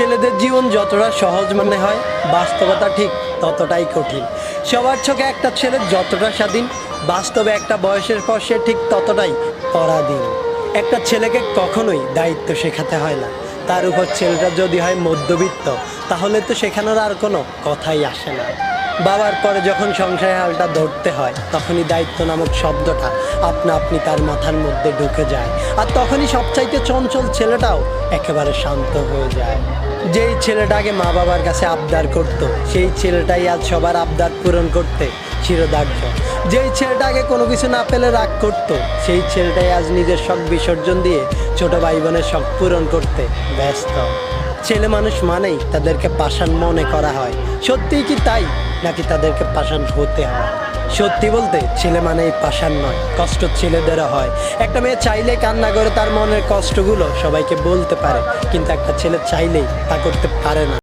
ছেলেদের জীবন যতটা সহজ মনে হয়, বাস্তবতা ঠিক ততটাই কঠিন। সবার চোখে একটা ছেলে যতটা স্বাধীন, বাস্তবে একটা বয়সের পর সে ঠিক ততটাই পরাধীন। একটা ছেলেকে কখনোই দায়িত্ব শেখাতে হয় না। তার উপর ছেলেটা যদি হয় মধ্যবিত্ত, তাহলে তো শেখানোর আর কোনো কথাই আসে না। বাবার পরে যখন সংসারের হালটা ধরতে হয়, তখনই দায়িত্ব নামক শব্দটা আপনা আপনি তার মাথার মধ্যে ঢুকে যায়। আর তখনই সবচাইতে চঞ্চল ছেলেটাও একেবারে শান্ত হয়ে যায়। যেই ছেলেটাকে মা বাবার কাছে আবদার করত, সেই ছেলেটাই আজ সবার আবদার পূরণ করতে চিরদার্য। যেই ছেলেটাকে কোনো কিছু না পেলে রাগ করতো, সেই ছেলেটাই আজ নিজের শখ বিসর্জন দিয়ে ছোট ভাই বোনের শখ পূরণ করতে ব্যস্ত। ছেলে মানুষ মানেই তাদেরকে পাষাণ মনে করা হয়। সত্যিই কি তাই, নাকি তাদেরকে পাষাণ হতে হয়? সত্যি বলতে ছেলে মানেই পাষাণ নয়, কষ্ট ছেলেদেরও হয়। একটা মেয়ে চাইলেই কান্না করে তার মনের কষ্টগুলো সবাইকে বলতে পারে, কিন্তু একটা ছেলে চাইলেই তা করতে পারে না।